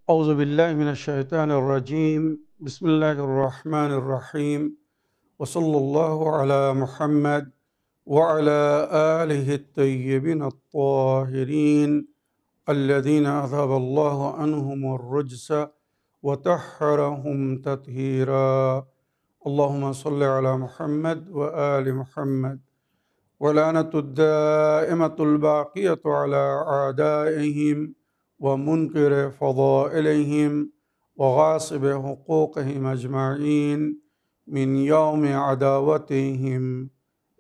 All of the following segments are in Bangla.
أعوذ بالله من الشيطان الرجيم بسم الله الرحمن الرحيم وصلى الله على محمد وعلى آله الطيبين الطاهرين الذين أذهب الله عنهم الرجس وطهرهم تطهيرا اللهم صل على محمد وآل محمد ولعنة الدائمة الباقية على أعدائهم ومنكر فضائلهم وغاصب حقوقهم أجمعين من يوم عداوتهم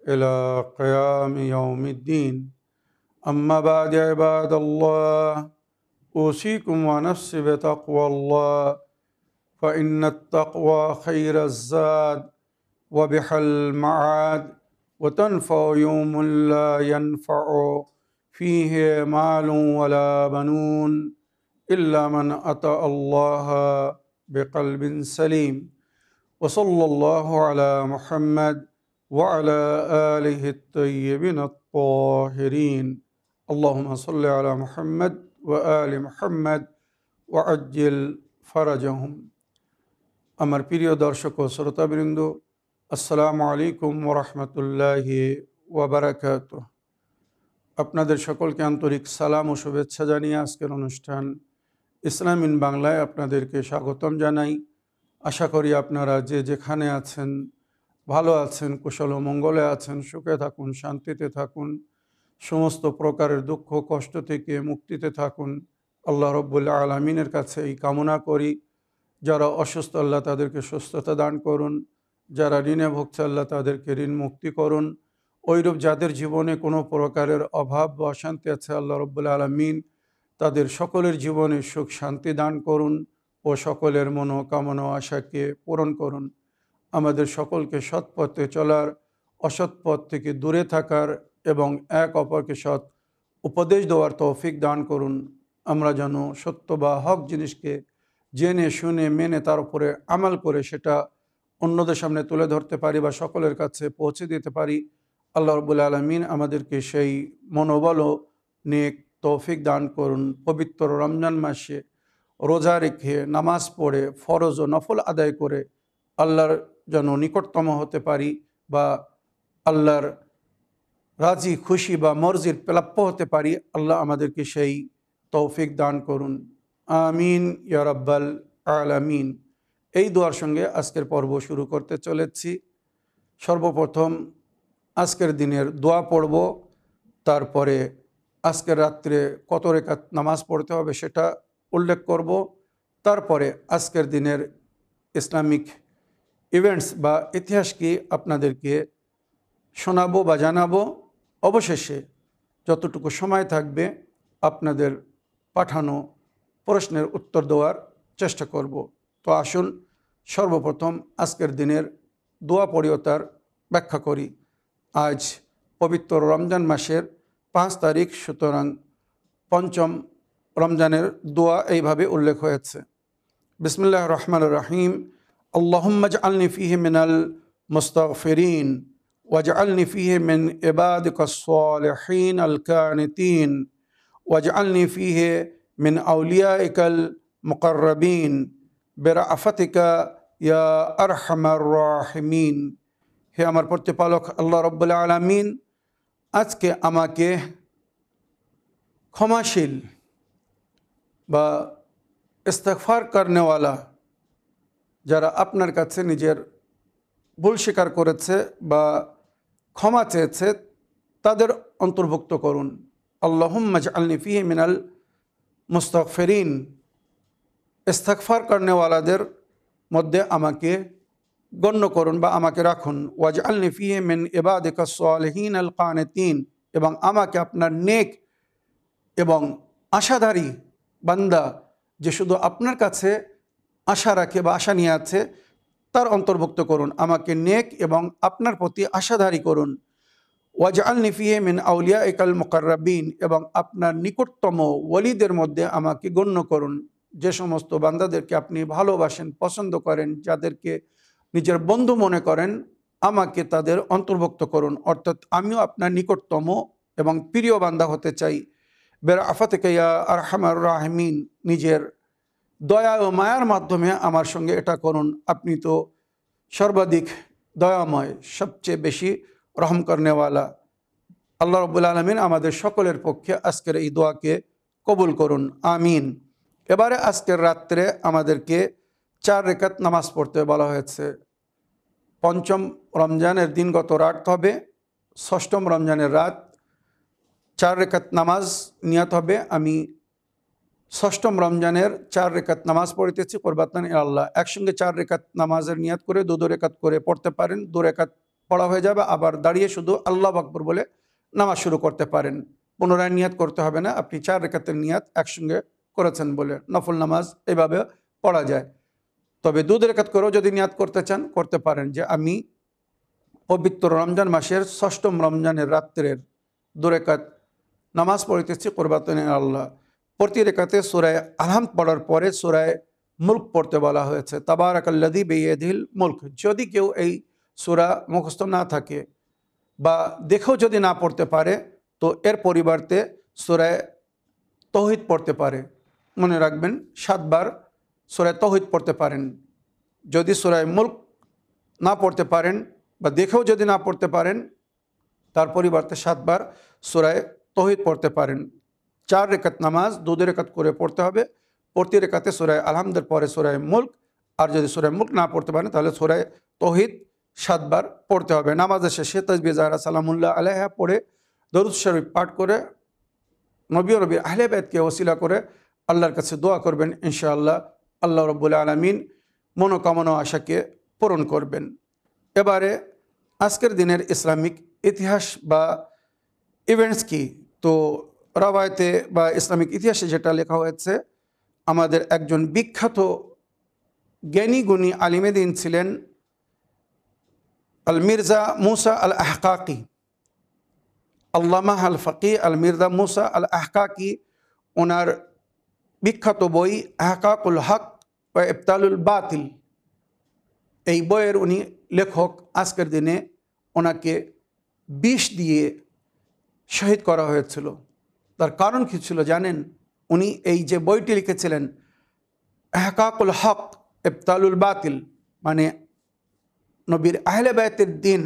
إلى قيام يوم الدين أما بعد عباد الله أوصيكم ونفسي بتقوى الله فإن التقوى خير الزاد وبح المعاد وتنفع يوم لا ينفع فيه مال ولا بنون إلا من أتى الله بقلب سليم وصلى الله على محمد وعلى آله الطيبين الطاهرين اللهم صل على محمد وآل محمد وعجل فرجهم আমার প্রিয় দর্শক ও শ্রোতাবৃন্দ, আসসালামু আলাইকুম ওরহমতুল্লাহি ওয়াবারাকাতুহ। আপনাদের সকলকে আন্তরিক সালাম ও শুভেচ্ছা জানিয়ে আজকের অনুষ্ঠান ইসলাম ইন বাংলায় আপনাদেরকে স্বাগতম জানাই। আশা করি আপনারা যে যেখানে আছেন ভালো আছেন, কুশল ও মঙ্গলে আছেন, সুখে থাকুন, শান্তিতে থাকুন, সমস্ত প্রকারের দুঃখ কষ্ট থেকে মুক্তিতে থাকুন। আল্লাহ রব্বুল আলামিনের কাছে এই কামনা করি। যারা অসুস্থ আল্লাহ তাদেরকে সুস্থতা দান করুন, যারা ঋণে ভুগছে আল্লাহ তাদেরকে ঋণ মুক্তি করুন। ওইরূপ যাদের জীবনে কোনো প্রকারের অভাব বা অশান্তি আছে আল্লাহ রব্বুল আলামিন তাদের সকলের জীবনে সুখ শান্তি দান করুন ও সকলের মনোকামনা আশাকে পূরণ করুন। আমাদের সকলকে সৎ পথে চলার, অসৎ পথ থেকে দূরে থাকার এবং এক অপরকে সৎ উপদেশ দেওয়ার তৌফিক দান করুন। আমরা যেন সত্য বা হক জিনিসকে জেনে শুনে মেনে তার উপরে আমাল করে সেটা অন্যদের সামনে তুলে ধরতে পারি বা সকলের কাছে পৌঁছে দিতে পারি। আল্লাহ রাব্বুল আলামিন আমাদেরকে সেই মনোবল ও নেক তৌফিক দান করুন। পবিত্র রমজান মাসে রোজা রেখে নামাজ পড়ে ফরজ ও নফল আদায় করে আল্লাহর যেন নিকটতম হতে পারি বা আল্লাহর রাজি খুশি বা মর্জির প্রাপ্য হতে পারি। আল্লাহ আমাদেরকে সেই তৌফিক দান করুন, আমিন ইয়া রাব্বাল আলামিন। এই দোয়ার সঙ্গে আজকের পর্ব শুরু করতে চলেছি। সর্বপ্রথম আজকের দিনের দোয়া পড়ব, তারপরে আজকের রাত্রে কত রাকাত নামাজ পড়তে হবে সেটা উল্লেখ করব, তারপরে আজকের দিনের ইসলামিক ইভেন্টস বা ইতিহাস কি আপনাদেরকে শোনাবো বা জানাবো। অবশেষে যতটুকু সময় থাকবে আপনাদের পাঠানো প্রশ্নের উত্তর দেওয়ার চেষ্টা করব। তো আসুন সর্বপ্রথম আজকের দিনের দোয়া পড়ি ও তার ব্যাখ্যা করি। আজ পবিত্র রমজান মাসের 5 তারিখ, সুতরাং পঞ্চম রমজানের দোয়া এইভাবে উল্লেখ হয়েছে। বিসমিল্লাহির রহমানির রহিম। আল্লাহুম্মা জাআলনি ফীহি মিনাল মুস্তাগফিরিন ওয়াজআলনি ফীহি মিন ইবাদিকাস সালিহিন আল কানিতিন ওয়াজআলনি ফীহি মিন আউলিয়াইকাল মুকাররাবিন বিরাফাতিকা ইয়া আরহামার রাহিমিন। হে আমার প্রতিপালক আল্লাহ রাব্বুল আলামিন, আজকে আমাকে ক্ষমাশীল বা ইস্তিগফার করনেওয়ালা, যারা আপনার কাছে নিজের ভুল স্বীকার করেছে বা ক্ষমা চেয়েছে তাদের অন্তর্ভুক্ত করুন। আল্লাহুম্মা জাআলনি ফীহি মিনাল মুস্তাগফিরিন, ইস্তিগফার করনেওয়ালাদের মধ্যে আমাকে গণ্য করুন বা আমাকে রাখুন। ওয়াজআলনি ফীহি মিন ইবাদিকাস সালিহিন আল কানিতিন, এবং আমাকে আপনার নেক এবং আশাধারী বান্দা, যে শুধু আপনার কাছে আশা রাখে বা আশা নিয়ে আছে, তার অন্তর্ভুক্ত করুন। আমাকে নেক এবং আপনার প্রতি আশাধারী করুন। ওয়াজআলনি ফীহি মিন আউলিয়াইকাল মুকাররাবিন, এবং আপনার নিকটতম ওলিদের মধ্যে আমাকে গণ্য করুন। যে সমস্ত বান্দাদেরকে আপনি ভালোবাসেন, পছন্দ করেন, যাদেরকে নিজের বন্ধু মনে করেন, আমাকে তাদের অন্তর্ভুক্ত করুন। অর্থাৎ আমিও আপনার নিকটতম এবং প্রিয় বান্দা হতে চাই। বিরাফাতিকা ইয়া আরহামার রাহিমিন, নিজের দয়া ও মায়ার মাধ্যমে আমার সঙ্গে এটা করুন, আপনি তো সর্বাধিক দয়াময়, সবচেয়ে বেশি রহম করনেওয়ালা। আল্লাহ রাব্বুল আলামিন আমাদের সকলের পক্ষে আজকের এই দোয়াকে কবুল করুন, আমিন। এবারে আজকের রাত্রে আমাদেরকে 4 রেকাত নামাজ পড়তে বলা হয়েছে। পঞ্চম রমজানের দিন গত রাত হবে, ষষ্ঠম রমজানের রাত 4 রেকাত নামাজ নিয়ত হবে। আমি ষষ্ঠম রমজানের 4 রেকাত নামাজ পড়িতেছি কুরবাতান ইলাল্লাহ। একসঙ্গে 4 রেকাত নামাজের নিয়ত করে 2 রেকাত করে পড়তে পারেন। 2 রেকাত পড়া হয়ে যাবে, আবার দাঁড়িয়ে শুধু আল্লাহু আকবার বলে নামাজ শুরু করতে পারেন। পুনরায় নিয়ত করতে হবে না, আপনি 4 রেকাতের নিয়ত একসঙ্গে করেছেন বলে। নফল নামাজ এভাবে পড়া যায়। তবে 2 রেকাত করেও যদি নিয়ত করতে চান করতে পারেন যে আমি পবিত্র রমজান মাসের ষষ্ঠম রমজানের রাত্রের 2 রেকাত নামাজ পড়িতেছি কুরবাতান ইলাল্লাহ। প্রতি রেকাতে সূরা আলহামদ পড়ার পরে সূরা মুলক পড়তে বলা হয়েছে, তাবারাকাল্লাযী বিয়াদিহিল মুলক। যদি কেউ এই সূরা মুখস্থ না থাকে বা দেখেও যদি না পড়তে পারে তো এর পরিবর্তে সূরা তাওহীদ পড়তে পারে। মনে রাখবেন 7 বার সূরা তাওহীদ পড়তে পারেন। যদি সূরা মুলক না পড়তে পারেন বা দেখেও যদি না পড়তে পারেন তার পরিবর্তে 7 বার সূরা তাওহীদ পড়তে পারেন। 4 রেকাত নামাজ 2 রেকাত করে পড়তে হবে। প্রতি রেকাতে সূরা আলহামদের পরে সূরা মুলক, আর যদি সূরা মুলক না পড়তে পারেন তাহলে সূরা তাওহীদ 7 বার পড়তে হবে। নামাজের শেষে তাসবিহ জাহরা সালামুল্লাহ আলাইহা পড়ে দরুদ শরীফ পাঠ করে নবী ও নবীর আহলে বাইতকে ওসিলা করে আল্লাহর কাছে দোয়া করবেন। ইনশাআল্লাহ আল্লাহ রাব্বুল আলামিন মনোকামনা আশাকে পূরণ করবেন। এবারে আজকের দিনের ইসলামিক ইতিহাস বা ইভেন্টস কি? তো রাওয়ায়াতে বা ইসলামিক ইতিহাসে যেটা লেখা হয়েছে, আমাদের একজন বিখ্যাত জ্ঞানী গুণী আলিমে দ্বীন ছিলেন আল মির্জা মুসা আল আহকাকি, আল্লামা আল ফকি আল মির্জা মুসা আল আহকাকি। ওনার বিখ্যাত বই আহকাকুল হক ওয়া ইবতালুল বাতিল, এই বইয়ের উনি লেখক। আজকের দিনে ওনাকে বিষ দিয়ে শহীদ করা হয়েছিল। তার কারণ কী ছিল জানেন? উনি এই যে বইটি লিখেছিলেন আহকাকুল হক ইবতালুল বাতিল, মানে নবীর আহলে বায়তের দিন,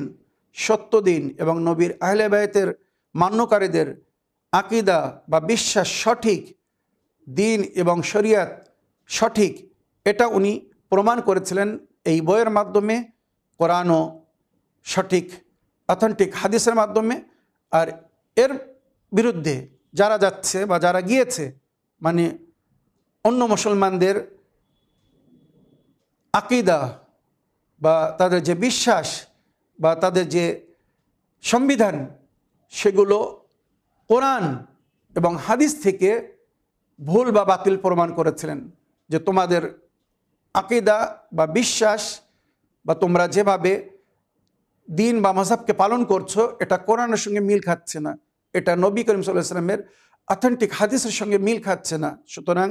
সত্য দিন এবং নবীর আহলে বায়তের মান্যকারীদের আকিদা বা বিশ্বাস সঠিক, দিন এবং শরিয়াত সঠিক, এটা উনি প্রমাণ করেছিলেন এই বইয়ের মাধ্যমে, কোরআন ও সঠিক অথেন্টিক হাদিসের মাধ্যমে। আর এর বিরুদ্ধে যারা যাচ্ছে বা যারা গিয়েছে, মানে অন্য মুসলমানদের আকিদা বা তাদের যে বিশ্বাস বা তাদের যে সংবিধান, সেগুলো কোরআন এবং হাদিস থেকে ভুল বা বাতিল প্রমাণ করেছিলেন। যে তোমাদের আকিদা বা বিশ্বাস বা তোমরা যেভাবে দিন বা মাযহাবকে পালন করছো, এটা কোরআনের সঙ্গে মিল খাচ্ছে না, এটা নবী করিম সাল্লাল্লাহু আলাইহি ওয়াসাল্লামের অথেন্টিক হাদিসের সঙ্গে মিল খাচ্ছে না। সুতরাং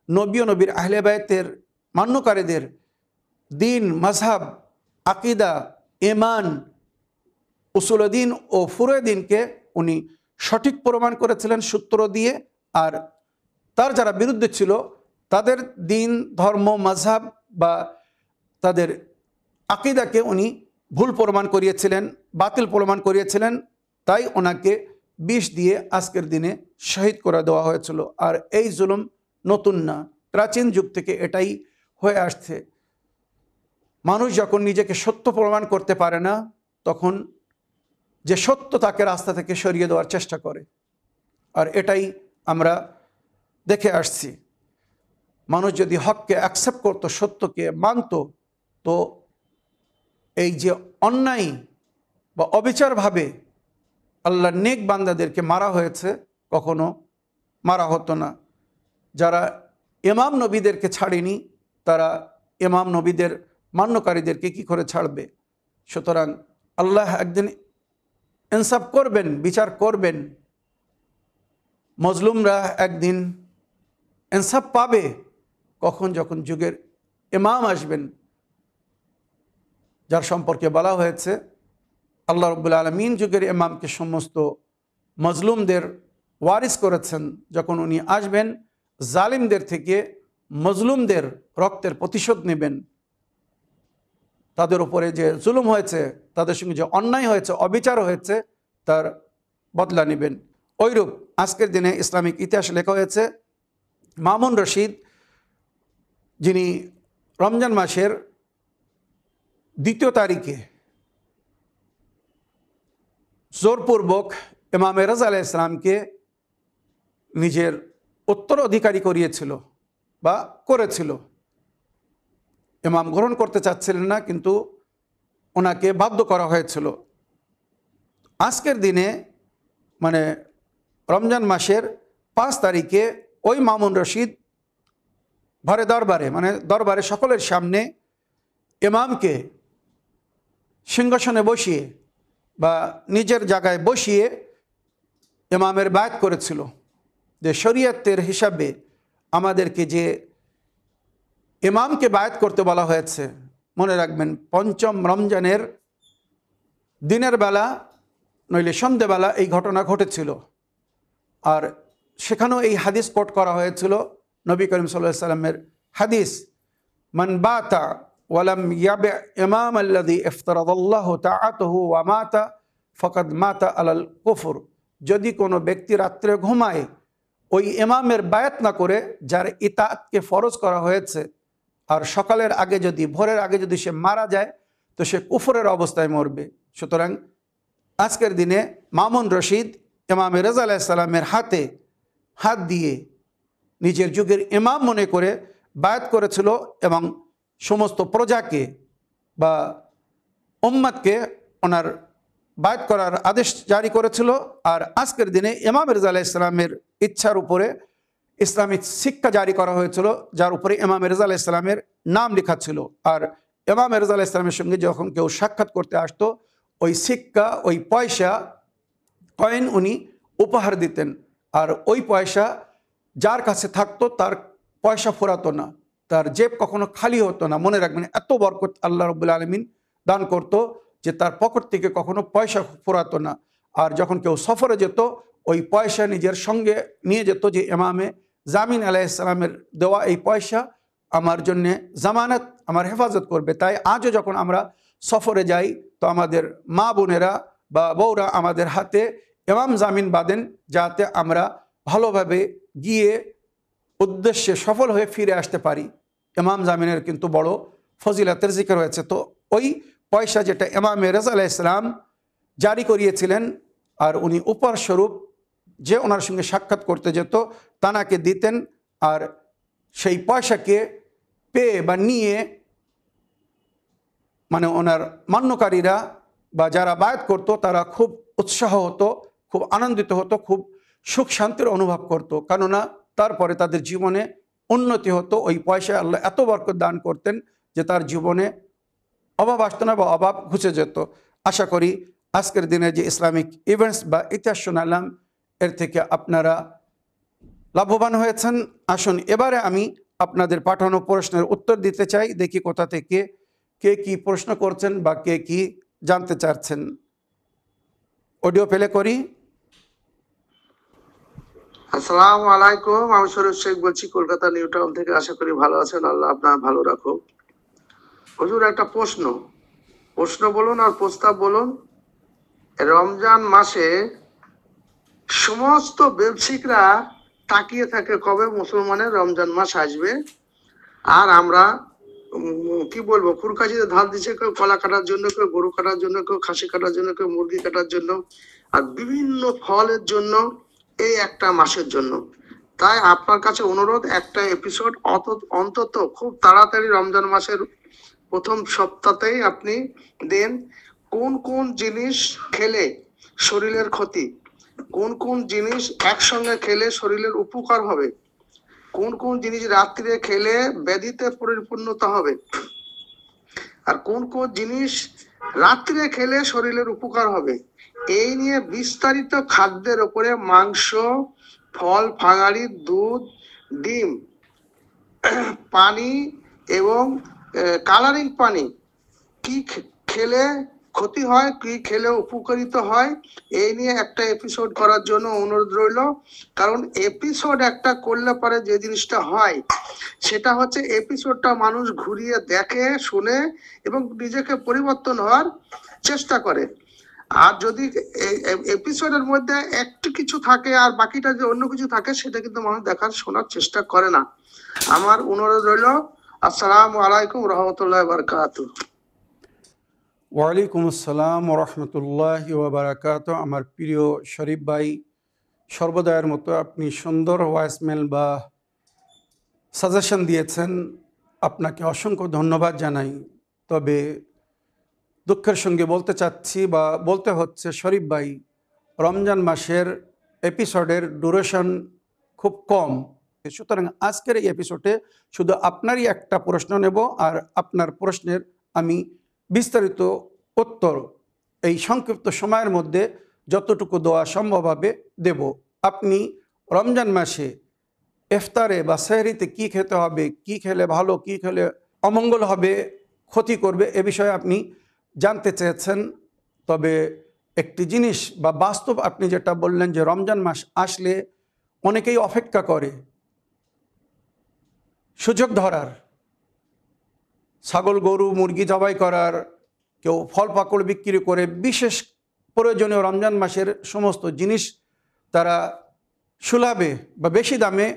নবী ও নবীর আহলে বায়তের মান্যকারীদের দিন, মাযহাব, আকিদা, ঈমান, উসুল দ্বীন ও ফুরু'এ দ্বীনকে উনি সঠিক প্রমাণ করেছিলেন সূত্র দিয়ে। আর তার যারা বিরুদ্ধে ছিল তাদের দিন, ধর্ম, মাযহাব বা তাদের আকিদাকে উনি ভুল প্রমাণ করিয়েছিলেন, বাতিল প্রমাণ করিয়েছিলেন। তাই ওনাকে বিষ দিয়ে আজকের দিনে শহীদ করে দেওয়া হয়েছিল। আর এই জুলুম নতুন না, প্রাচীন যুগ থেকে এটাই হয়ে আসছে। মানুষ যখন নিজেকে সত্য প্রমাণ করতে পারে না, তখন যে সত্য তাকে রাস্তা থেকে সরিয়ে দেওয়ার চেষ্টা করে। আর এটাই আমরা দেখে আসছি। মানুষ যদি হককে অ্যাকসেপ্ট করতো, সত্যকে মানত, তো এই যে অন্যায় বা অবিচারভাবে আল্লাহর নেক বান্দাদেরকে মারা হয়েছে, কখনো মারা হতো না। যারা ইমাম নবীদেরকে ছাড়েনি, তারা ইমাম নবীদের মান্যকারীদেরকে কি করে ছাড়বে? সুতরাং আল্লাহ একদিন ইনসাফ করবেন, বিচার করবেন। মজলুমরা একদিন ইনসাফ পাবে কখন? যখন যুগের ইমাম আসবেন, যার সম্পর্কে বলা হয়েছে আল্লাহ রাব্বুল আলামিন যুগের ইমামকে সমস্ত মজলুমদের ওয়ারিস করেছেন। যখন উনি আসবেন, জালিমদের থেকে মজলুমদের রক্তের প্রতিশোধ নেবেন, তাদের উপরে যে জুলুম হয়েছে, তাদের সঙ্গে যে অন্যায় হয়েছে, অবিচার হয়েছে, তার বদলা নেবেন। ওইরূপ আজকের দিনে ইসলামিক ইতিহাস লেখা হয়েছে মামুন রশিদ, যিনি রমজান মাসের 2 তারিখে জোরপূর্বক ইমাম রেজা আলাইহিস সালামকে নিজের উত্তরাধিকারী করিয়েছিল বা করেছিল। ইমাম গ্রহণ করতে চাচ্ছিলেন না, কিন্তু ওনাকে বাধ্য করা হয়েছিল। আজকের দিনে মানে রমজান মাসের 5 তারিখে ওই মামুন রশিদ ঘরে দরবারে, মানে দরবারে সকলের সামনে ইমামকে সিংহাসনে বসিয়ে বা নিজের জায়গায় বসিয়ে ইমামের বায়াত করেছিল যে শরীয়তের হিসাবে আমাদেরকে যে ইমামকে বায়াত করতে বলা হয়েছে, মনে রাখবেন 5ম রমজানের দিনের বেলা নইলে সন্ধেবেলা এই ঘটনা ঘটেছিল। আর সেখানেও এই হাদিস কোট করা হয়েছিল, নবী করিম সাল্লাল্লাহু আলাইহি সাল্লামের হাদিস, মান বাতা ওয়ালাম ইয়াবি ইমাম আল্লাযী ইফতারাদাল্লাহু তাআতুহু ওয়া মাতা ফাকাদ মাতা আলাল কুফর। যদি কোনো ব্যক্তি রাত্রে ঘুমায় ওই ইমামের বায়াত না করে, যার ইতাআতকে ফরজ করা হয়েছে, আর সকালের আগে যদি, ভোরের আগে যদি সে মারা যায়, তো সে কুফরের অবস্থায় মরবে। সুতরাং আজকের দিনে মামুন রশিদ ইমাম রেজা আলাইহিস সালামের হাতে হাত দিয়ে নিজের যুগের ইমাম মনে করে বায়াত করেছিল এবং সমস্ত প্রজাকে বা উম্মতকে ওনার বায়াত করার আদেশ জারি করেছিল। আর আজকের দিনে ইমাম রেজা আলাইহিস সালামের ইচ্ছার উপরে ইসলামিক শিক্ষা জারি করা হয়েছিল, যার উপরে ইমাম রেজা আলাইহিস সালামের নাম লেখা ছিল। আর ইমাম রেজা আলাইহিস সালামের সঙ্গে যখন কেউ সাক্ষাৎ করতে আসতো, ওই শিক্ষা, ওই পয়সা, কয়েন উনি উপহার দিতেন। আর ওই পয়সা যার কাছে থাকতো তার পয়সা ফুরাতো না, তার জেব কখনো খালি হতো না। মনে রাখবেন, এত বরকত আল্লাহ রাব্বুল আলামিন দান করত যে তার পকেট থেকে কখনো পয়সা ফুরাতো না। আর যখন কেউ সফরে যেত, ওই পয়সা নিজের সঙ্গে নিয়ে যেত যে ইমামে জামিন আলাইহিস সালামের দেওয়া এই পয়সা আমার জন্যে জামানত, আমার হেফাজত করবে। তাই আজও যখন আমরা সফরে যাই, তো আমাদের মা বোনেরা বা বউরা আমাদের হাতে ইমাম জামিন বাঁধেন, যাতে আমরা ভালোভাবে গিয়ে উদ্দেশ্যে সফল হয়ে ফিরে আসতে পারি। ইমাম জামিনের কিন্তু বড় ফজিলতের জিকির হয়েছে। তো ওই পয়সা যেটা ইমাম রেজা আলাইহিস সালাম জারি করিয়েছিলেন, আর উনি উপহার স্বরূপ যে ওনার সঙ্গে সাক্ষাৎ করতে যেত তানাকে দিতেন। আর সেই পয়সাকে পেয়ে বা নিয়ে মানে ওনার মান্যকারীরা বা যারা বায়াত করতো তারা খুব উৎসাহ হতো, খুব আনন্দিত হতো, খুব সুখ শান্তির অনুভব করতো। কেননা তারপরে তাদের জীবনে উন্নতি হতো। ওই পয়সায় আল্লাহ এত বরকত দান করতেন যে তার জীবনে অভাব আসতো না বা অভাব ঘুচে যেত। আশা করি আজকের দিনে যে ইসলামিক ইভেন্টস বা ইতিহাস শোনালাম, এর থেকে আপনারা লাভবান হয়েছেন। আসুন এবারে আমি আপনাদের পাঠানো প্রশ্নের উত্তর দিতে চাই। দেখি কোথা থেকে কে কি প্রশ্ন করছেন বা কে কি জানতে চাচ্ছেন। অডিও প্লে করি। আসসালামু আলাইকুম, আমি শরীফ শেখ বলছি কলকাতা নিউ টাউন থেকে। আশা করি ভালো আছেন, আল্লাহ আপনার ভালো রাখুক। হুজুর, একটা প্রশ্ন বলুন আর প্রস্তাব বলুন। রমজান মাসে সমস্ত ব্যবসায়িকরা তাকিয়ে থাকে কবে মুসলমানের রমজান মাস আসবে। আর আমরা কি বলবো, ফুরকাজিতে ধার দিচ্ছে, কেউ কলা কাটার জন্য, কেউ গরু কাটার জন্য, কেউ খাসি কাটার জন্য, কেউ মুরগি কাটার জন্য, আর বিভিন্ন ফলের জন্য, এই একটা মাসের জন্য। তাই আপনার কাছে অনুরোধ, একটা এপিসোড অন্তত খুব তাড়াতাড়ি রমজান মাসের প্রথম সপ্তাহতেই আপনি দেন। কোন কোন জিনিস খেলে শরীরের ক্ষতি, কোন কোন জিনিস একসঙ্গে খেলে শরীরের উপকার হবে, কোন কোন জিনিস রাত্রে খেলে ব্যাধিতে পরিপূর্ণতা হবে, আর কোন কোন জিনিস রাত্রে খেলে শরীরের উপকার হবে, এই নিয়ে বিস্তারিত খাদ্যের উপরে মাংস, ফল, ফাঙাড়ি, দুধ, ডিম, পানি এবং কালারিং পানি কি খেলে ক্ষতি হয়, কি খেলে উপকারিত হয়, এই নিয়ে একটা এপিসোড করার জন্য অনুরোধ রইল। কারণ এপিসোড একটা করলে পরে যে জিনিসটা হয় সেটা হচ্ছে এপিসোডটা মানুষ ঘুরিয়ে দেখে, শুনে এবং নিজেকে পরিবর্তন হওয়ার চেষ্টা করে। আর যদি এপিসোডের মধ্যে একটু কিছু থাকে আর বাকিটা যে অন্য কিছু থাকে, সেটা কিন্তু মানুষ দেখার শোনার চেষ্টা করে না। আমার অনুরোধ রইল। আসসালামু আলাইকুম রহমতুল্লাহ বারকাতু। ওয়ালাইকুম আসসালাম রহমতুল্লাহি ওয়াবারাকাত। আমার প্রিয় শরীফ ভাই, সর্বদায়ের মতো আপনি সুন্দর ভয়েসমেল বা সাজেশন দিয়েছেন, আপনাকে অসংখ্য ধন্যবাদ জানাই। তবে দুঃখের সঙ্গে বলতে চাচ্ছি বা বলতে হচ্ছে শরীফ ভাই, রমজান মাসের এপিসোডের ডিউরেশন খুব কম, সুতরাং আজকের এই এপিসোডে শুধু আপনারই একটা প্রশ্ন নেব, আর আপনার প্রশ্নের আমি বিস্তারিত উত্তর এই সংক্ষিপ্ত সময়ের মধ্যে যতটুকু দেওয়া সম্ভব হবে দেব। আপনি রমজান মাসে ইফতারে বা সেহরিতে কি খেতে হবে, কি খেলে ভালো, কি খেলে অমঙ্গল হবে, ক্ষতি করবে, এ বিষয়ে আপনি জানতে চেয়েছেন। তবে একটি জিনিস বা বাস্তব আপনি যেটা বললেন যে রমজান মাস আসলে অনেকেই অপেক্ষা করে সুযোগ ধরার, ছাগল গরু মুরগি জবাই করার, কেউ ফল পাকড় বিক্রি করে বিশেষ প্রয়োজনীয় রমজান মাসের সমস্ত জিনিস তারা সুলভে বা বেশি দামে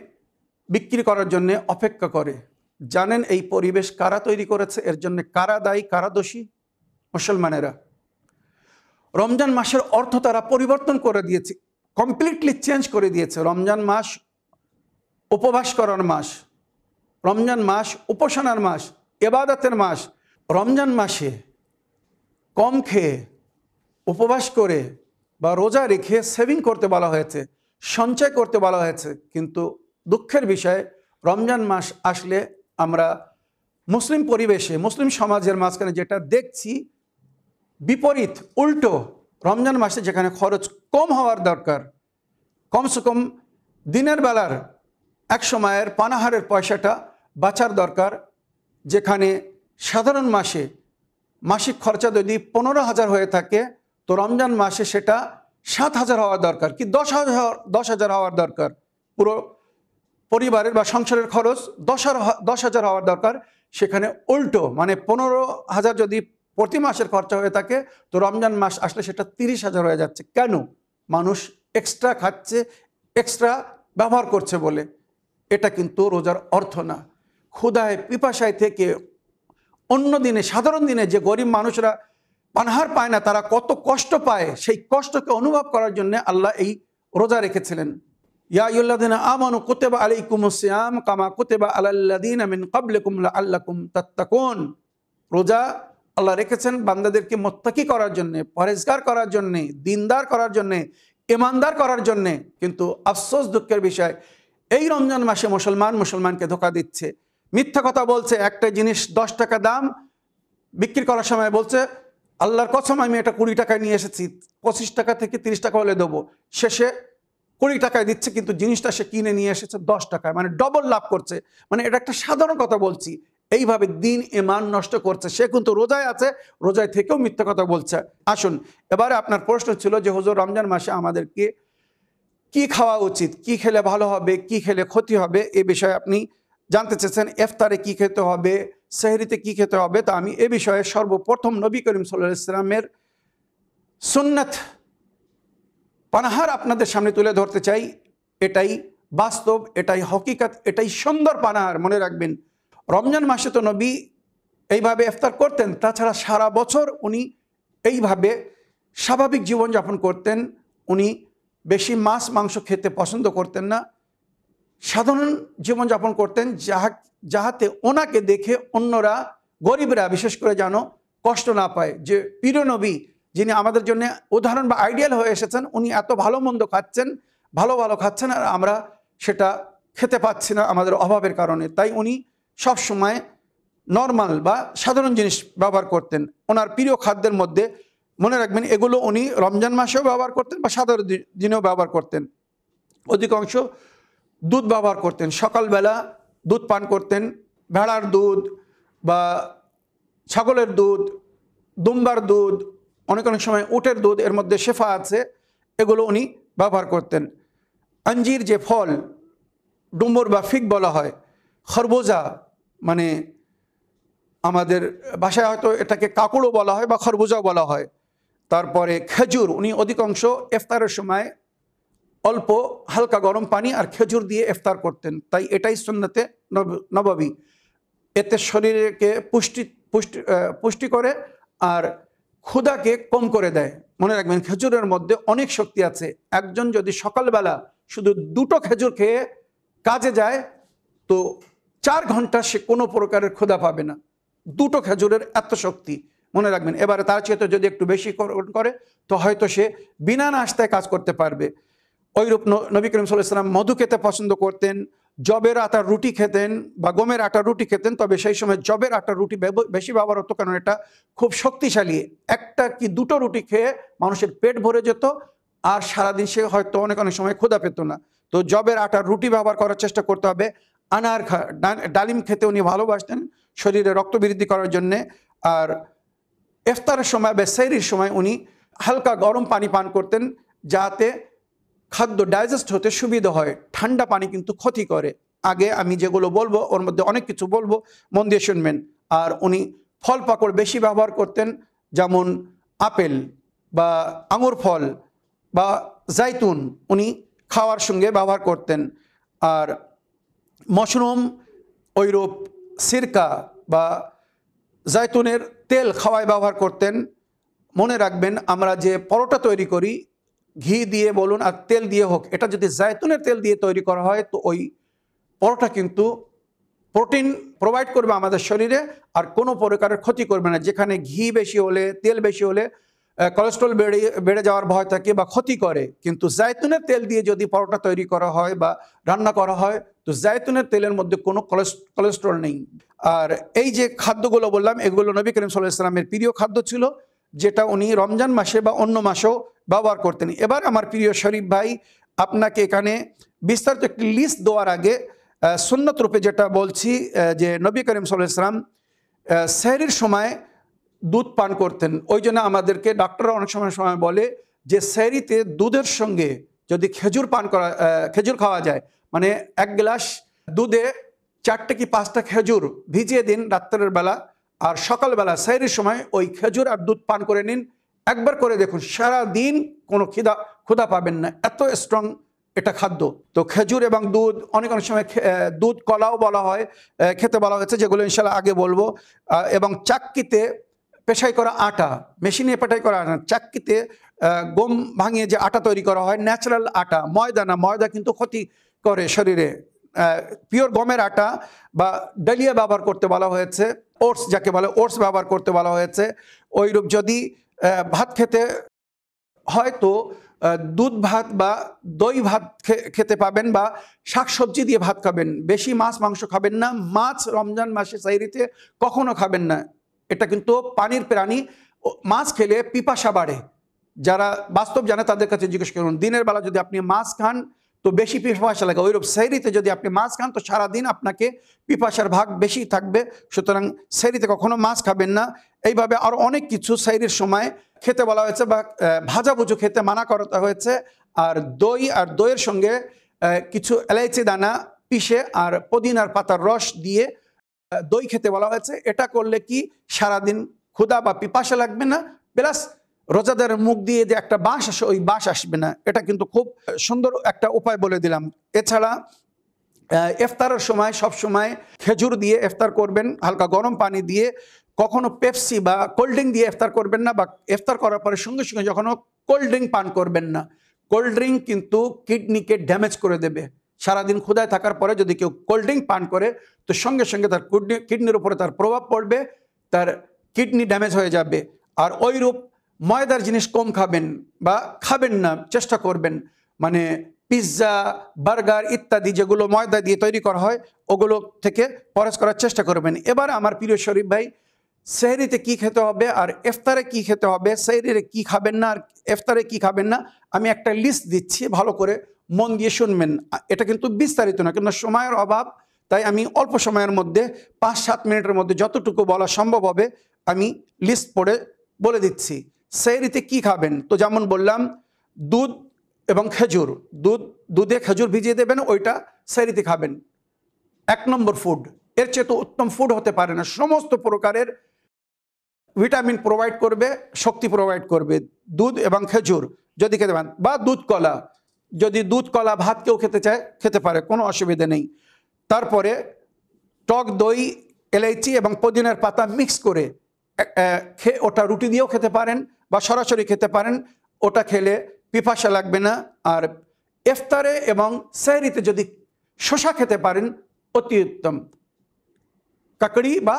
বিক্রি করার জন্য অপেক্ষা করে। জানেন এই পরিবেশ কারা তৈরি করেছে, এর জন্য কারা দায়ী, কারা দোষী? মুসলমানেরা। রমজান মাসের অর্থ তারা পরিবর্তন করে দিয়েছে, কমপ্লিটলি চেঞ্জ করে দিয়েছে। রমজান মাস উপবাস করার মাস, রমজান মাস উপাসনার মাস, ইবাদতের মাস। রমজান মাসে কম খেয়ে উপবাস করে বা রোজা রেখে সেভিং করতে বলা হয়েছে, সঞ্চয় করতে বলা হয়েছে। কিন্তু দুঃখের বিষয়, রমজান মাস আসলে আমরা মুসলিম পরিবেশে, মুসলিম সমাজের মাঝখানে যেটা দেখছি বিপরীত, উল্টো। রমজান মাসে যেখানে খরচ কম হওয়ার দরকার, কমসে কম দিনের বেলার এক সময়ের পানাহারের পয়সাটা বাঁচার দরকার, যেখানে সাধারণ মাসে মাসিক খরচা যদি 15,000 হয়ে থাকে, তো রমজান মাসে সেটা 7,000 হওয়া দরকার, কি 10,000 হওয়ার দরকার। পুরো পরিবারের বা সংসারের খরচ 10,000 হওয়ার দরকার, সেখানে উল্টো, মানে 15,000 যদি প্রতি মাসের খরচা হয়ে থাকে, তো রমজান মাস আসলে সেটা 30,000 হয়ে যাচ্ছে। কেন? মানুষ এক্সট্রা খাচ্ছে, এক্সট্রা ব্যবহার করছে বলে। এটা কিন্তু রোজার অর্থ না। ক্ষুধায় পিপাসায় থেকে অন্য দিনে, সাধারণ দিনে যে গরিব মানুষরা পানাহার পায় না, তারা কত কষ্ট পায়, সেই কষ্টকে অনুভব করার জন্য আল্লাহ এই রোজা রেখেছিলেন। ইয়া আইয়ুহাল্লাযীনা আমানু কুতিবা আলাইকুমুস সিয়াম কামা কুতিবা আলাল্লাযীনা মিন ক্বাবলিকুম লাআল্লাকুম তাত্তাকুন। রোজা আল্লাহ রেখেছেন বান্দাদেরকে মুত্তাকি করার জন্য, পরহেজগার করার জন্য, দিনদার করার জন্য, ইমানদার করার জন্য। কিন্তু আফসোস, দুঃখের বিষয়, এই রমজান মাসে মুসলমানকে ধোঁকা দিচ্ছে, মিথ্যা কথা বলছে। একটা জিনিস 10 টাকা দাম, বিক্রি করার সময় বলছে আল্লাহর কসম আমি এটা 20 টাকায় নিয়ে এসেছি, 25 টাকা থেকে 30 টাকা হলে দেবো, শেষে 20 টাকায় দিচ্ছে, কিন্তু জিনিসটা সে কিনে নিয়ে এসেছে 10 টাকায়, মানে ডবল লাভ করছে। মানে এটা একটা সাধারণ কথা বলছি, এইভাবে দিন ইমান নষ্ট করছে। সে কিন্তু রোজায় আছে, রোজায় থেকেও মিথ্যা কথা বলছে। আসুন, এবারে আপনার প্রশ্ন ছিল যে হুজুর রমজান মাসে আমাদেরকে কি খাওয়া উচিত, কি খেলে ভালো হবে, কি খেলে ক্ষতি হবে, এ বিষয়ে আপনি জানতে চেয়েছেন। ইফতারে কি খেতে হবে, সেহরিতে কি খেতে হবে। তা আমি এ বিষয়ে সর্বপ্রথম নবী করিম সাল্লাল্লাহু আলাইহি ওয়াসাল্লামের সুন্নাত পানাহার আপনাদের সামনে তুলে ধরতে চাই। এটাই বাস্তব, এটাই হকিকত, এটাই সুন্দর পানাহার। মনে রাখবেন, রমজান মাসে তো নবী এইভাবে ইফতার করতেন, তাছাড়া সারা বছর উনি এইভাবে স্বাভাবিক জীবনযাপন করতেন। উনি বেশি মাছ মাংস খেতে পছন্দ করতেন না, সাধারণ জীবনযাপন করতেন, যাহাতে ওনাকে দেখে অন্যরা, গরিবরা বিশেষ করে যেন কষ্ট না পায়। যে প্রিয় নবী, যিনি আমাদের জন্য উদাহরণ বা আইডিয়াল হয়ে এসেছেন, উনি এত ভালো মন্দ খাচ্ছেন, ভালো খাচ্ছেন, আর আমরা সেটা খেতে পাচ্ছি না আমাদের অভাবের কারণে। তাই উনি সব সময় নর্মাল বা সাধারণ জিনিস ব্যবহার করতেন। ওনার প্রিয় খাদ্যের মধ্যে মনে রাখবেন, এগুলো উনি রমজান মাসেও ব্যবহার করতেন বা সাধারণ দিনেও ব্যবহার করতেন। অধিকাংশ দুধ ব্যবহার করতেন, সকালবেলা দুধ পান করতেন, ভেড়ার দুধ বা ছাগলের দুধ, দুম্বার দুধ, অনেক অনেক সময় উটের দুধ, এর মধ্যে শেফা আছে, এগুলো উনি ব্যবহার করতেন। আঞ্জির যে ফল, ডুমুর বা ফিগ বলা হয়, খরবুজা মানে আমাদের ভাষায় হয়তো এটাকে কাকুড়ও বলা হয় বা খরবুজাও বলা হয়। তারপরে খেজুর, উনি অধিকাংশ ইফতারের সময় অল্প হালকা গরম পানি আর খেজুর দিয়ে ইফতার করতেন, তাই এটাই সুন্নতে নববী। এতে শরীরকে পুষ্টি পুষ্টি পুষ্টি করে আর ক্ষুধাকে কম করে দেয়। মনে রাখবেন, খেজুরের মধ্যে অনেক শক্তি আছে। একজন যদি সকালবেলা শুধু 2টো খেজুর খেয়ে কাজে যায় তো 4 ঘন্টা সে কোনো প্রকারের ক্ষুধা পাবে না। 2টো খেজুরের এত শক্তি, মনে রাখবেন। এবারে তার চেয়ে যদি একটু বেশি করে তো হয়তো সে বিনা নাশতায় কাজ করতে পারবে। ওইরূপ নবী করিম সাল্লাল্লাহু আলাইহি ওয়াসাল্লাম মধু খেতে পছন্দ করতেন, জবের আটার রুটি খেতেন বা গমের আটার রুটি খেতেন, তবে সেই সময় জবের আটার রুটি বেশি ব্যবহার হতো, কারণ এটা খুব শক্তিশালী। একটা কি 2টো রুটি খেয়ে মানুষের পেট ভরে যেত আর সারাদিন সে হয়তো অনেক অনেক সময় ক্ষুধা পেত না। তো জবের আটার রুটি ব্যবহার করার চেষ্টা করতে হবে। আনার ডালিম খেতে উনি ভালোবাসতেন শরীরে রক্ত বৃদ্ধি করার জন্যে। আর ইফতারের সময় বা সেহরির সময় উনি হালকা গরম পানি পান করতেন, যাতে খাদ্য ডাইজেস্ট হতে সুবিধা হয়। ঠান্ডা পানি কিন্তু ক্ষতি করে। আগে আমি যেগুলো বলবো ওর মধ্যে অনেক কিছু বলবো, মন দিয়ে শুনবেন। আর উনি ফল পাকড় বেশি ব্যবহার করতেন, যেমন আপেল বা আঙুর ফল বা জাইতুন উনি খাওয়ার সঙ্গে ব্যবহার করতেন। আর মাশরুম, ওইরূপ সিরকা বা জাইতুনের তেল খাওয়ায় ব্যবহার করতেন। মনে রাখবেন, আমরা যে পরোটা তৈরি করি ঘি দিয়ে বলুন আর তেল দিয়ে হোক, এটা যদি জাইতুনের তেল দিয়ে তৈরি করা হয় তো ওই পরোটা কিন্তু প্রোটিন প্রোভাইড করবে আমাদের শরীরে আর কোনো প্রকারের ক্ষতি করবে না। যেখানে ঘি বেশি হলে, তেল বেশি হলে কোলেস্ট্রল বেড়ে যাওয়ার ভয় থাকে বা ক্ষতি করে, কিন্তু জাইতুনের তেল দিয়ে যদি পরোটা তৈরি করা হয় বা রান্না করা হয় তো জাইতুনের তেলের মধ্যে কোনো কোলেস্ট্রল নেই। আর এই যে খাদ্যগুলো বললাম, এগুলো নবী করিম সাল্লাল্লাহু আলাইহি ওয়াসাল্লামের প্রিয় খাদ্য ছিল, যেটা উনি রমজান মাসে বা অন্য মাসেও ব্যবহার করতেন। এবার আমার প্রিয় শরীফ ভাই, আপনাকে এখানে বিস্তারিত একটি লিস্ট দেওয়ার আগে সুন্নত রূপে যেটা বলছি, যে নবী করিম সাল্লাল্লাহু আলাইহি ওয়াসাল্লাম সেহরির সময় দুধ পান করতেন। ওই জন্য আমাদেরকে ডাক্তাররা অনেক সময় বলে যে সেহরিতে দুধের সঙ্গে যদি খেজুর খাওয়া যায়, মানে 1 গ্লাস দুধে 4টে কি 5টা খেজুর ভিজিয়ে দিন রাত্রের বেলা, আর সকালবেলা সেহরির সময় ওই খেজুর আর দুধ পান করে নিন। একবার করে দেখুন, সারা দিন কোনো ক্ষুধা পাবেন না, এত স্ট্রং এটা খাদ্য। তো খেজুর এবং দুধ, অনেক সময় দুধ কলাও বলা হয়, খেতে বলা হয়েছে, যেগুলো ইনশাল্লাহ আগে বলবো। এবং চাক্কিতে পেশাই করা আটা, মেশিনে পেটাই করা আটা, চাক্কিতে গম ভাঙিয়ে যে আটা তৈরি করা হয়, ন্যাচারাল আটা, ময়দা না। ময়দা কিন্তু ক্ষতি করে শরীরে। পিওর গমের আটা বা ডালিয়া ব্যবহার করতে বলা হয়েছে, ওটস যাকে বলে, ওটস ব্যবহার করতে বলা হয়েছে। ওইরূপ যদি ভাত খেতে হয় তো দুধ ভাত বা দই ভাত খেতে পাবেন, বা শাকসবজি দিয়ে ভাত খাবেন। বেশি মাছ মাংস খাবেন না। মাছ রমজান মাসে সেহরিতে কখনো খাবেন না, এটা কিন্তু পানির প্রাণী। মাছ খেলে পিপাসা বাড়ে, যারা বাস্তব জানে তাদের কাছে জিজ্ঞেস করুন। দিনের বেলা যদি আপনি মাছ খান তো বেশি পিপাসা লাগে, ওইরূপ সেহরিতে যদি আপনি মাছ খান তো সারাদিন আপনাকে পিপাসার ভাগ বেশি থাকবে। সুতরাং সেহরিতে কখনো মাছ খাবেন না। এইভাবে আরও অনেক কিছু সেহরির সময় খেতে বলা হয়েছে, বা ভাজাভুজু খেতে মানা করা হয়েছে। আর দইয়ের সঙ্গে কিছু এলাইচি দানা পিষে আর পুদিনার পাতার রস দিয়ে দই খেতে বলা হয়েছে। এটা করলে কি সারাদিন ক্ষুধা বা পিপাসা লাগবে না, প্লাস রোজাদারের মুখ দিয়ে যে একটা বাঁশ আসে ওই বাঁশ আসবে না। এটা কিন্তু খুব সুন্দর একটা উপায় বলে দিলাম। এছাড়া ইফতারের সময় সব সময় খেজুর দিয়ে ইফতার করবেন, হালকা গরম পানি দিয়ে। কখনো পেপসি বা কোল্ড ড্রিঙ্ক দিয়ে ইফতার করবেন না, বা ইফতার করার পরে সঙ্গে সঙ্গে যখনও কোল্ড ড্রিঙ্ক পান করবেন না। কোল্ড ড্রিঙ্ক কিন্তু কিডনিকে ড্যামেজ করে দেবে। সারাদিন ক্ষুধায় থাকার পরে যদি কেউ কোল্ড ড্রিঙ্ক পান করে তো সঙ্গে সঙ্গে তার কিডনির উপরে তার প্রভাব পড়বে, তার কিডনি ড্যামেজ হয়ে যাবে। আর ওইরূপ ময়দার জিনিস কম খাবেন বা খাবেন না, চেষ্টা করবেন। মানে পিৎজা, বার্গার ইত্যাদি যেগুলো ময়দা দিয়ে তৈরি করা হয় ওগুলো থেকে পরহেজ করার চেষ্টা করবেন। এবার আমার প্রিয় শরীফ ভাই, সেহরিতে কি খেতে হবে আর ইফতারে কি খেতে হবে, সেহরিতে কি খাবেন না আর ইফতারে কি খাবেন না, আমি একটা লিস্ট দিচ্ছি, ভালো করে মন দিয়ে শুনবেন। এটা কিন্তু বিস্তারিত না, কিন্তু সময়ের অভাব, তাই আমি অল্প সময়ের মধ্যে 5-7 মিনিটের মধ্যে যতটুকু বলা সম্ভব হবে আমি লিস্ট পড়ে বলে দিচ্ছি। সেহরিতে কি খাবেন? তো যেমন বললাম, দুধ এবং খেজুর, দুধে খেজুর ভিজিয়ে দেবেন, ওইটা সেহরিতে খাবেন। 1 নম্বর ফুড। এর চেয়ে তো উত্তম ফুড হতে পারে না। সমস্ত প্রকারের ভিটামিন প্রোভাইড করবে, শক্তি প্রোভাইড করবে দুধ এবং খেজুর যদি খেতে পারেন, বা দুধ কলা, যদি দুধ কলা ভাত কেউ খেতে চায় খেতে পারে, কোনো অসুবিধা নেই। তারপরে টক দই, এলাইচি এবং পুদিনার পাতা মিক্স করে ওটা রুটি দিয়েও খেতে পারেন বা সরাসরি খেতে পারেন। ওটা খেলে পিপাসা লাগবে না। আর ইফতারে এবং সেহরিতে যদি শসা খেতে পারেন অতি উত্তম। কাকড়ি বা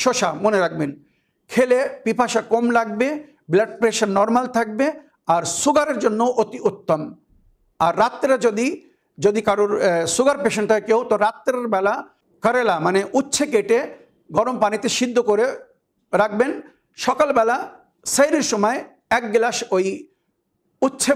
শসা মনে রাখবেন, খেলে পিপাসা কম লাগবে, ব্লাড প্রেশার নর্মাল থাকবে, আর সুগারের জন্য অতি উত্তম। আর রাত্রে যদি কারোর সুগার পেশেন্ট হয় কেউ, তো রাত্রের বেলা করেলা মানে উচ্ছে কেটে গরম পানিতে সিদ্ধ করে রাখবেন। সকালবেলা সেহরির সময় 1 গ্লাস ওই উচ্ছে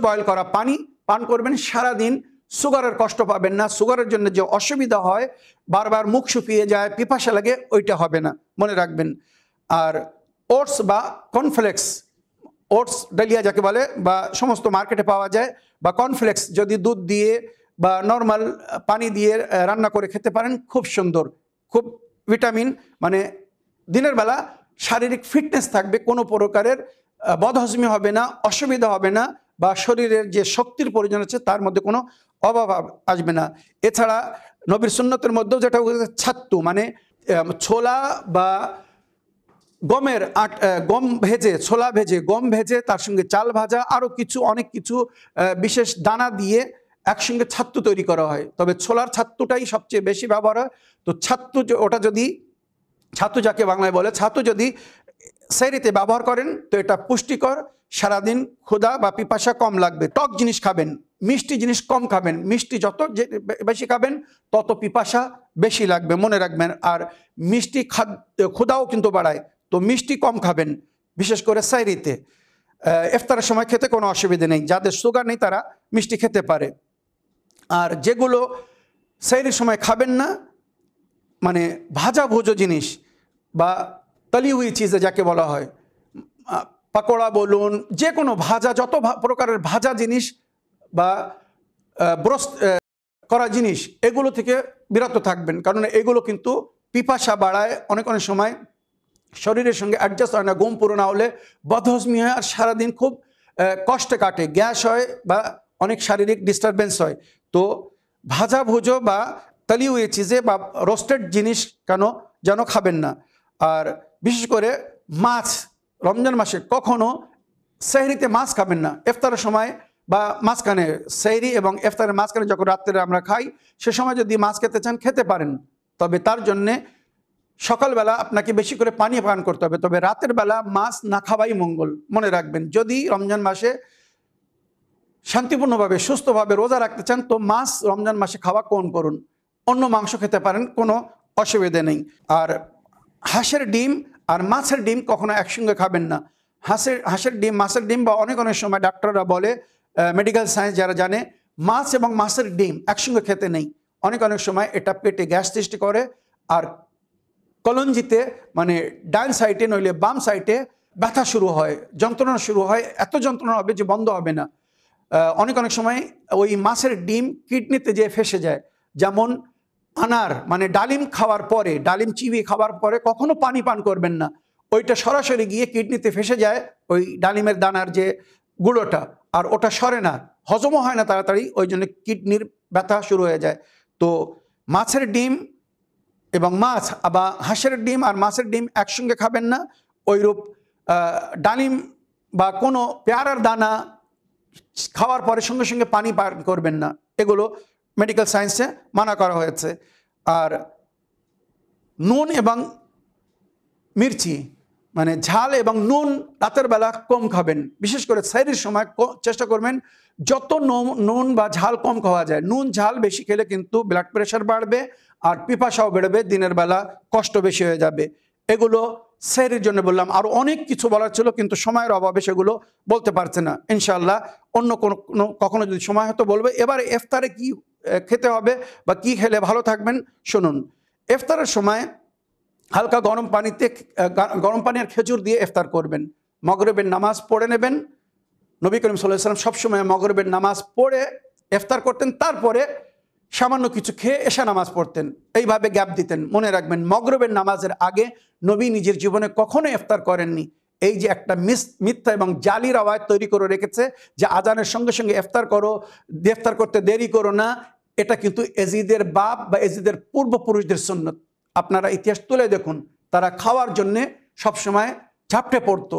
বয়েল করা পানি পান করবেন। সারাদিন সুগারের কষ্ট পাবেন না। সুগারের জন্য যে অসুবিধা হয়, বারবার মুখ শুকিয়ে যায়, পিপাসা লাগে, ওইটা হবে না, মনে রাখবেন। আর ওটস বা কর্নফ্লেক্স, ওটস ডালিয়া যাকে বলে, বা সমস্ত মার্কেটে পাওয়া যায়, বা কর্নফ্লেক্স যদি দুধ দিয়ে বা নর্মাল পানি দিয়ে রান্না করে খেতে পারেন, খুব সুন্দর, খুব ভিটামিন, মানে দিনের বেলা শারীরিক ফিটনেস থাকবে, কোনো প্রকারের বদহজমি হবে না, অসুবিধা হবে না, বা শরীরের যে শক্তির প্রয়োজন আছে তার মধ্যে কোনো অভাব আসবে না। এছাড়া নবীর সুন্নতের মধ্যেও যেটা ছাত্তু, মানে ছোলা বা গমের গম ভেজে, ছোলা ভেজে, গম ভেজে, তার সঙ্গে চাল ভাজা, আরও অনেক কিছু বিশেষ দানা দিয়ে একসঙ্গে ছাত্তু তৈরি করা হয়। তবে ছোলার ছাত্তুটাই সবচেয়ে বেশি ব্যবহার হয়। তো ছাতু যাকে বাংলায় বলে, ছাতু যদি সেহরিতে ব্যবহার করেন তো এটা পুষ্টিকর, সারাদিন ক্ষুধা বা পিপাসা কম লাগবে। টক জিনিস খাবেন, মিষ্টি জিনিস কম খাবেন। মিষ্টি যত বেশি খাবেন তত পিপাসা বেশি লাগবে, মনে রাখবেন। আর মিষ্টি ক্ষুধাও কিন্তু বাড়ায়, তো মিষ্টি কম খাবেন, বিশেষ করে সেহরিতে। ইফতারের সময় খেতে কোনো অসুবিধা নেই, যাদের সুগার নেই তারা মিষ্টি খেতে পারে। আর যেগুলো সেহরির সময় খাবেন না, মানে ভাজা ভোজো জিনিস বা তলি হুই চিজে যাকে বলা হয়, পাকোড়া বলুন, যে কোনো ভাজা, যত প্রকারের ভাজা জিনিস বা ব্রোস্ট করা জিনিস, এগুলো থেকে বিরত থাকবেন। কারণ এগুলো কিন্তু পিপাসা বাড়ায়, অনেক সময় শরীরের সঙ্গে অ্যাডজাস্ট হয় না, ঘুম পুরো না হলে বদহজমি হয়, আর সারাদিন খুব কষ্টে কাটে, গ্যাস হয় বা অনেক শারীরিক ডিস্টারবেন্স হয়। তো ভাজা ভুজো বা তলি হুই চিজে বা রোস্টেড জিনিস যেন খাবেন না। আর বিশেষ করে মাছ, রমজান মাসে কখনো সেহরিতে মাছ খাবেন না। ইফতারের সময় বা মাঝখানে, সেহরি এবং ইফতারের মাঝখানে যখন রাত্রে আমরা খাই, সে সময় যদি মাছ খেতে চান খেতে পারেন, তবে তার জন্যে সকালবেলা আপনাকে বেশি করে পানি পান করতে হবে। তবে রাতের বেলা মাছ না খাওয়াই মঙ্গল, মনে রাখবেন। যদি রমজান মাসে শান্তিপূর্ণভাবে সুস্থভাবে রোজা রাখতে চান তো মাছ রমজান মাসে খাওয়া কম করুন, অন্য মাংস খেতে পারেন, কোনো অসুবিধা নেই। আর হাঁসের ডিম আর মাছের ডিম কখনো একসঙ্গে খাবেন না। হাঁসের ডিম, মাছের ডিম, বা অনেক সময় ডাক্তাররা বলে, মেডিকেল সায়েন্স যারা জানে, মাছ এবং মাছের ডিম একসঙ্গে খেতে নেই। অনেক সময় এটা পেটে গ্যাস সৃষ্টি করে, আর কলঞ্জিতে, মানে ডান সাইডে নইলে বাম সাইডে ব্যথা শুরু হয়, যন্ত্রণা শুরু হয়, এত যন্ত্রণা হবে যে বন্ধ হবে না। অনেক সময় ওই মাছের ডিম কিডনিতে যেয়ে ফেসে যায়। যেমন আনার, মানে ডালিম খাওয়ার পরে, ডালিম চিবিয়ে খাওয়ার পরে কখনো পানি পান করবেন না, ওইটা সরাসরি গিয়ে কিডনিতে ফেসে যায়, ওই ডালিমের দানার যে গুঁড়োটা, আর ওটা সরে না, হজমও হয় না তাড়াতাড়ি, ওই জন্য কিডনির ব্যথা শুরু হয়ে যায়। তো মাছের ডিম এবং মাছ বা হাঁসের ডিম আর মাছের ডিম একসঙ্গে খাবেন না। ওইরূপ ডালিম বা কোনো পেয়ারার দানা খাওয়ার পরে সঙ্গে সঙ্গে পানি পান করবেন না, এগুলো মেডিকেল সায়েন্সে মানা করা হয়েছে। আর নুন এবং মির্চি, মানে ঝাল এবং নুন রাতের বেলা কম খাবেন। বিশেষ করে সেহরির সময় চেষ্টা করবেন যত নুন বা ঝাল কম খাওয়া যায়। নুন ঝাল বেশি খেলে কিন্তু ব্লাড প্রেশার বাড়বে, আর পিপাসাও বেড়েবে, দিনের বেলা কষ্ট বেশি হয়ে যাবে। এগুলো সেহরির জন্য বললাম। আর অনেক কিছু বলার ছিল, কিন্তু সময়ের অভাবে সেগুলো বলতে পারছে না। ইনশাআল্লাহ অন্য কখনো যদি সময় হতো বলবো। এবারে ইফতারে কি খেতে হবে বা কি খেলে ভালো থাকবেন শুনুন। ইফতারের সময় হালকা গরম পানি আর খেজুর দিয়ে ইফতার করবেন, মগরিবের নামাজ পড়ে নেবেন। নবী করিম সাল্লাল্লাহু আলাইহি ওয়াসাল্লাম সবসময় মগরিবের নামাজ পড়ে ইফতার করতেন, তারপরে সামান্য কিছু খেয়ে এশা নামাজ পড়তেন, এইভাবে গ্যাপ দিতেন। মনে রাখবেন, মগরিবের নামাজের আগে নবী নিজের জীবনে কখনো ইফতার করেননি। এই যে একটা মিথ্যা এবং জালি রাওয়ায়াত তৈরি করে রেখেছে যে আজানের সঙ্গে সঙ্গে ইফতার করো, ইফতার করতে দেরি করো না, এটা কিন্তু এজিদের বাপ বা এজিদের পূর্বপুরুষদের সুন্নত। আপনারা ইতিহাস তুলে দেখুন, তারা খাওয়ার জন্যে সবসময় ঝাপটে পড়তো।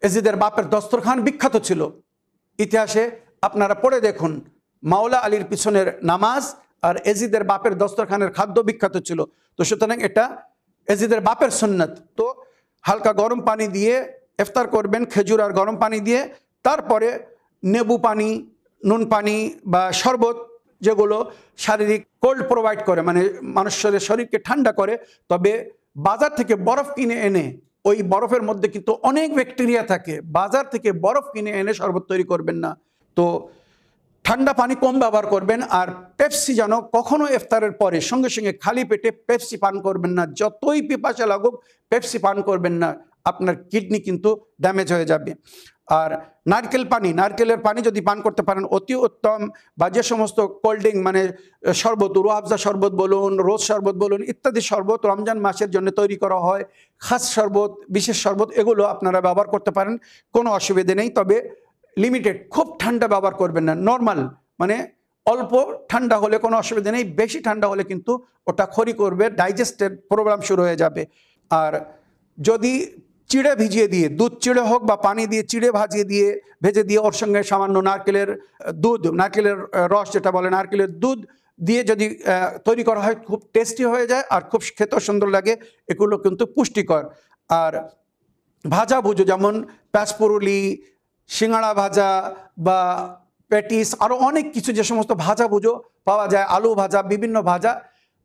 এজিদের বাপের দস্তরখান বিখ্যাত ছিল, ইতিহাসে আপনারা পড়ে দেখুন। মাওলা আলীর পিছনের নামাজ আর এজিদের বাপের দস্তরখানের খাদ্য বিখ্যাত ছিল। তো সুতরাং এটা এজিদের বাপের সুন্নত। তো হালকা গরম পানি দিয়ে ইফতার করবেন, খেজুর আর গরম পানি দিয়ে। তারপরে নেবু পানি, নুন পানি বা শরবত, যেগুলো শারীরিক কোল্ড প্রোভাইড করে, মানে মানুষের শরীরকে ঠান্ডা করে। তবে বাজার থেকে বরফ কিনে এনে, ওই বরফের মধ্যে কিন্তু অনেক ব্যাকটেরিয়া থাকে, বাজার থেকে বরফ কিনে এনে শরবত তৈরি করবেন না। তো ঠান্ডা পানি কম ব্যবহার করবেন। আর পেপসি যেন কখনো ইফতারের পরে সঙ্গে সঙ্গে খালি পেটে পেপসি পান করবেন না। যতই পিপাসা লাগুক পেপসি পান করবেন না, আপনার কিডনি কিন্তু ড্যামেজ হয়ে যাবে। আর নারকেলের পানি যদি পান করতে পারেন অতি উত্তম। বা যে সমস্ত কোল্ড ড্রিঙ্ক, মানে শরবত, রুয়াবজা শরবত বলুন, রোজ শরবত বলুন, ইত্যাদি শরবত রমজান মাসের জন্য তৈরি করা হয়, খাস শরবত, বিশেষ শরবত, এগুলো আপনারা ব্যবহার করতে পারেন, কোনো অসুবিধে নেই। তবে লিমিটেড, খুব ঠান্ডা ব্যবহার করবেন না, নর্মাল, মানে অল্প ঠান্ডা হলে কোনো অসুবিধা নেই। বেশি ঠান্ডা হলে কিন্তু ওটা ক্ষতি করবে, ডাইজেস্টের প্রবলেম শুরু হয়ে যাবে। আর যদি চিড়ে ভিজিয়ে দিয়ে, দুধ চিড়ে হোক বা পানি দিয়ে চিড়ে ভেজে দিয়ে ওর সঙ্গে সামান্য নারকেলের রস, যেটা বলে নারকেলের দুধ দিয়ে যদি তৈরি করা হয়, খুব টেস্টি হয়ে যায় আর খুব খেতেও সুন্দর লাগে। এগুলো কিন্তু পুষ্টিকর। আর ভাজা ভুজো, যেমন প্যাঁচপুরুলি, সিঙ্গাড়া ভাজা বা প্যাটিস, আরও অনেক কিছু যে সমস্ত ভাজা ভুজো পাওয়া যায়, আলু ভাজা, বিভিন্ন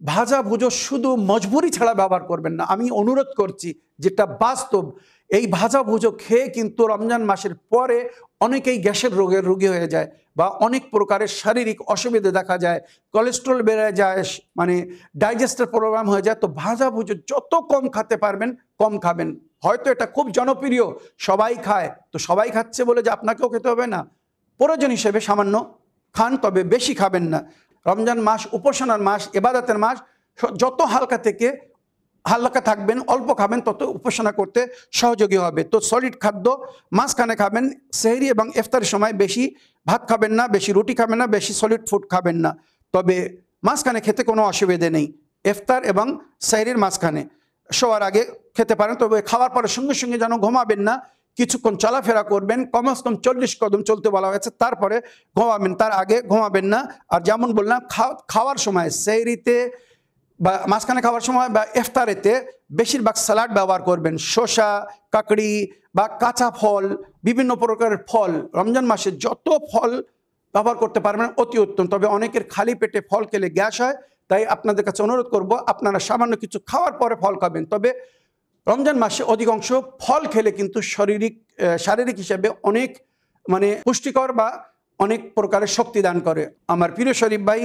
ভাজা ভুজো শুধু মজবুরি ছাড়া ব্যবহার করবেন না। আমি অনুরোধ করছি, যেটা বাস্তব, এই ভাজা ভুজো খেয়ে কিন্তু রমজান মাসের পরে অনেকেই গ্যাসের রোগী হয়ে যায় বা অনেক প্রকারের শারীরিক অসুবিধা দেখা যায়, কোলেস্ট্রল বেড়ে যায়, মানে ডাইজেস্টের প্রবলেম হয়ে যায়। তো ভাজা ভুজো যত কম খেতে পারবেন কম খাবেন। হয়তো এটা খুব জনপ্রিয়, সবাই খায়, তো সবাই খাচ্ছে বলে যে আপনাকেও খেতে হবে না, প্রয়োজন হিসেবে সামান্য খান, তবে বেশি খাবেন না। রমজান মাস উপাসনার মাস, ইবাদতের মাস, যত হালকা থাকবেন, অল্প খাবেন, তত উপাসনা করতে সহযোগী হবে। তো সলিড খাদ্য মাঝখানে খাবেন, সেহরি এবং ইফতারের সময় বেশি ভাত খাবেন না, বেশি রুটি খাবেন না, বেশি সলিড ফুড খাবেন না। তবে মাঝখানে খেতে কোনো অসুবিধে নেই, ইফতার এবং সেহরির মাঝখানে শোয়ার আগে খেতে পারেন। তবে খাওয়ার পরে সঙ্গে সঙ্গে যেন ঘুমাবেন না, কিছুক্ষণ চলাফেরা করবেন, কমসে কম 40 কদম চলতে বলা হয়েছে, তারপরে ঘুমাবেন, তার আগে ঘুমাবেন না। আর যেমন বললাম, খাওয়ার সময়, সেহরিতে বা মাঝখানে খাওয়ার সময় বা ইফতারেতে বেশিরভাগ স্যালাড ব্যবহার করবেন, শসা, কাকড়ি বা কাঁচা ফল, বিভিন্ন প্রকারের ফল। রমজান মাসে যত ফল ব্যবহার করতে পারবেন অতি উত্তম। তবে অনেকের খালি পেটে ফল খেলে গ্যাস হয়, তাই আপনাদের কাছে অনুরোধ করব আপনারা সামান্য কিছু খাওয়ার পরে ফল খাবেন। তবে রমজান মাসে অধিকাংশ ফল খেলে কিন্তু শারীরিক হিসেবে অনেক পুষ্টিকর বা অনেক প্রকারের শক্তি দান করে। আমার প্রিয় শরীফ ভাই,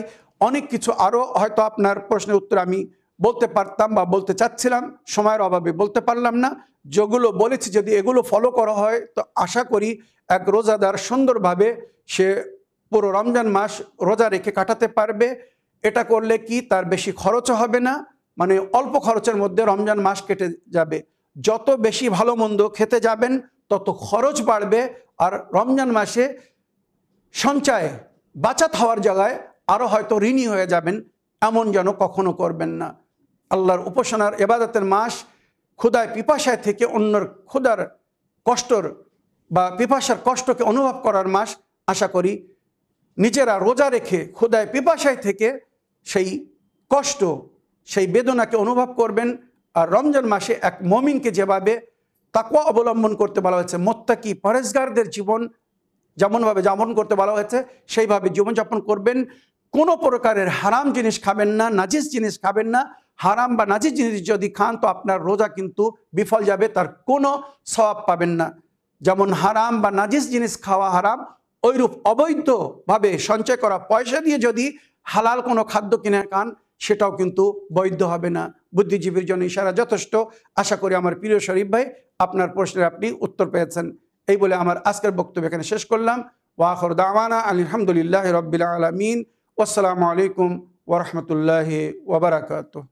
অনেক কিছু আরও হয়তো আপনার প্রশ্নের উত্তর আমি বলতে পারতাম বা বলতে চাচ্ছিলাম, সময়ের অভাবে বলতে পারলাম না। যেগুলো বলেছি যদি এগুলো ফলো করা হয়, তো আশা করি এক রোজাদার সুন্দরভাবে সে পুরো রমজান মাস রোজা রেখে কাটাতে পারবে। এটা করলে কি তার বেশি খরচও হবে না, অল্প খরচের মধ্যে রমজান মাস কেটে যাবে। যত বেশি ভালো মন্দ খেতে যাবেন তত খরচ বাড়বে। আর রমজান মাসে সঞ্চয় বাঁচাত হওয়ার জায়গায় আরও হয়তো ঋণী হয়ে যাবেন, এমন যেন কখনো করবেন না। আল্লাহর উপাসনার ইবাদতের মাস, ক্ষুধায় পিপাসায় থেকে অন্যর ক্ষুধার কষ্টর বা পিপাসার কষ্টকে অনুভব করার মাস। আশা করি নিজেরা রোজা রেখে ক্ষুধায় পিপাসায় থেকে সেই কষ্ট, সেই বেদনাকে অনুভব করবেন। আর রমজান মাসে এক মুমিনকে যেভাবে তাকওয়া অবলম্বন করতে বলা হয়েছে, মুত্তাকি পরহেজগারদের জীবন যেমনভাবে যাপন করতে বলা হয়েছে, সেইভাবে জীবনযাপন করবেন। কোনো প্রকারের হারাম জিনিস খাবেন না, নাজিস জিনিস খাবেন না। হারাম বা নাজিস জিনিস যদি খান তো আপনার রোজা কিন্তু বিফল যাবে, তার কোনো সওয়াব পাবেন না। যেমন হারাম বা নাজিস জিনিস খাওয়া হারাম, ওইরূপ অবৈধভাবে সঞ্চয় করা পয়সা দিয়ে যদি হালাল কোনো খাদ্য কিনে খান, সেটাও কিন্তু বৈধ হবে না। বুদ্ধিজীবীর জন্য ইশারা যথেষ্ট। আশা করি আমার প্রিয় শরীফ ভাই আপনার প্রশ্নের আপনি উত্তর পেয়েছেন। এই বলে আমার আজকের বক্তব্য এখানে শেষ করলাম। ওয়া আখিরু দাওয়ানা আলহামদুলিল্লাহি রাব্বিল আলামিন। ওয়াসসালামু আলাইকুম ওয়া রাহমাতুল্লাহি ওয়া বারাকাতুহু।